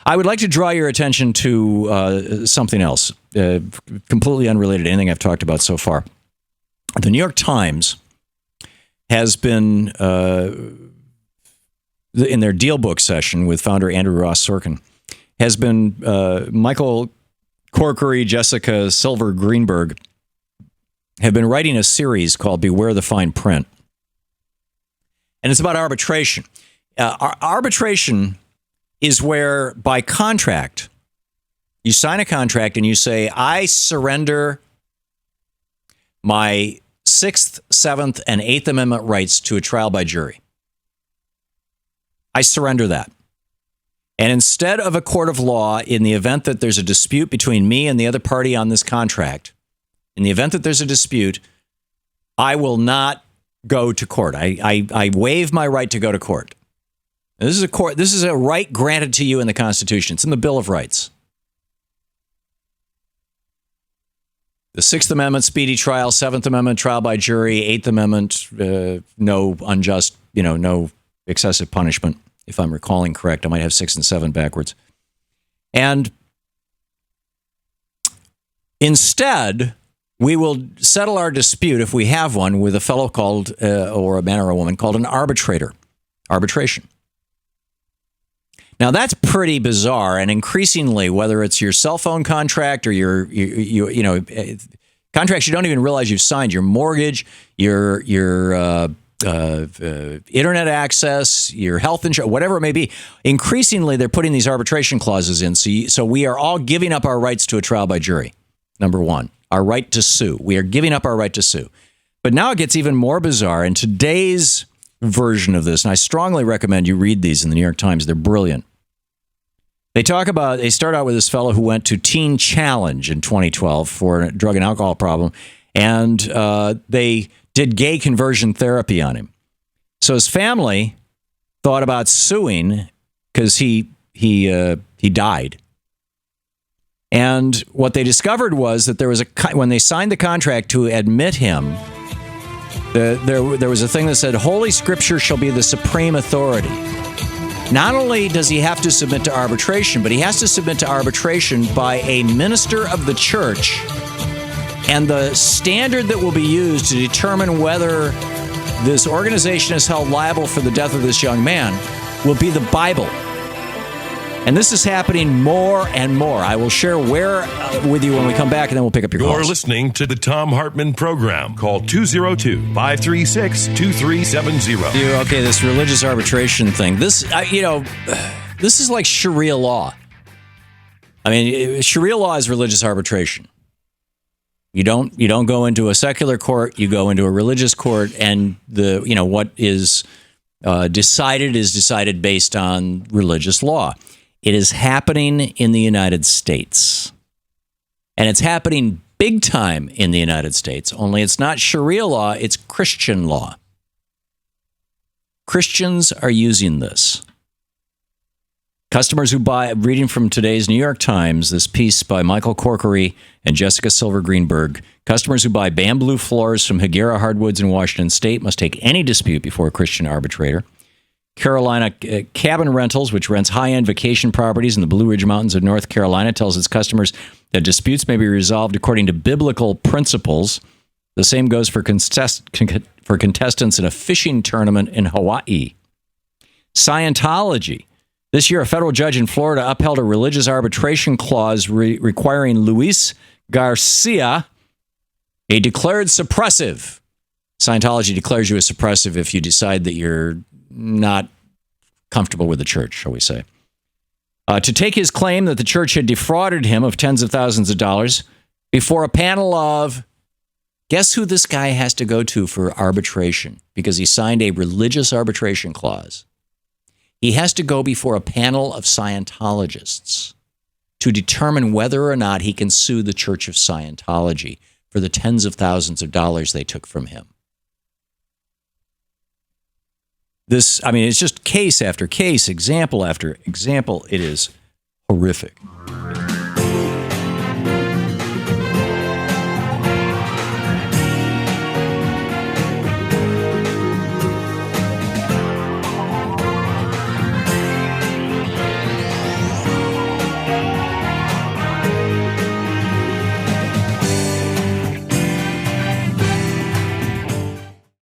I would like to draw your attention to something else, completely unrelated to anything I've talked about so far. The New York Times has been, in their deal book session with founder Andrew Ross Sorkin, has been Michael Corkery, Jessica Silver Greenberg have been writing a series called Beware the Fine Print. And it's about arbitration. Arbitration is where, by contract, you sign a contract and you say, I surrender my 6th, 7th, and 8th Amendment rights to a trial by jury. I surrender that. And instead of a court of law, in the event that there's a dispute between me and the other party on this contract, in the event that there's a dispute, I will not go to court. I waive my right to go to court. This is a court. This is a right granted to you in the Constitution. It's in the Bill of Rights. The 6th Amendment, speedy trial. 7th Amendment, trial by jury. 8th Amendment, no unjust, no excessive punishment. If I'm recalling correct, I might have 6 and 7 backwards. And instead, we will settle our dispute, if we have one, with a fellow called, or a man or a woman called an arbitrator. Arbitration. Now, that's pretty bizarre, and increasingly, whether it's your cell phone contract or your contracts you don't even realize you've signed, your mortgage, your internet access, your health insurance, whatever it may be, increasingly they're putting these arbitration clauses in. So we are all giving up our rights to a trial by jury. Number one. Our right to sue. We are giving up our right to sue. But now it gets even more bizarre. In today's version of this, and I strongly recommend you read these in the New York Times. They're brilliant. They start out with this fellow who went to Teen Challenge in 2012 for a drug and alcohol problem, and they did gay conversion therapy on him. So his family thought about suing because he died. And what they discovered was that there was when they signed the contract to admit him, there was a thing that said, Holy Scripture shall be the supreme authority. Not only does he have to submit to arbitration, but he has to submit to arbitration by a minister of the church. And the standard that will be used to determine whether this organization is held liable for the death of this young man will be the Bible. And this is happening more and more. I will share where with you when we come back, and then we'll pick up your calls. You're listening to the Thom Hartmann Program. Call 202-536-2370. Okay, this religious arbitration thing. This is like Sharia law. I mean, Sharia law is religious arbitration. You don't go into a secular court. You go into a religious court, and what is decided based on religious law. It is happening in the United States. And it's happening big time in the United States, only it's not Sharia law, it's Christian law. Christians are using this. Customers who buy, reading from today's New York Times, this piece by Michael Corkery and Jessica Silver Greenberg, customers who buy bamboo floors from Higuera Hardwoods in Washington State must take any dispute before a Christian arbitrator. Carolina Cabin Rentals, which rents high-end vacation properties in the Blue Ridge Mountains of North Carolina, tells its customers that disputes may be resolved according to biblical principles. The same goes for contestants in a fishing tournament in Hawaii. Scientology. This year, a federal judge in Florida upheld a religious arbitration clause requiring Luis Garcia, a declared suppressive. Scientology declares you a suppressive if you decide that you're not comfortable with the church, shall we say. To take his claim that the church had defrauded him of tens of thousands of dollars before a panel of, guess who this guy has to go to for arbitration because he signed a religious arbitration clause? He has to go before a panel of Scientologists to determine whether or not he can sue the Church of Scientology for the tens of thousands of dollars they took from him. It's just case after case, example after example. It is horrific.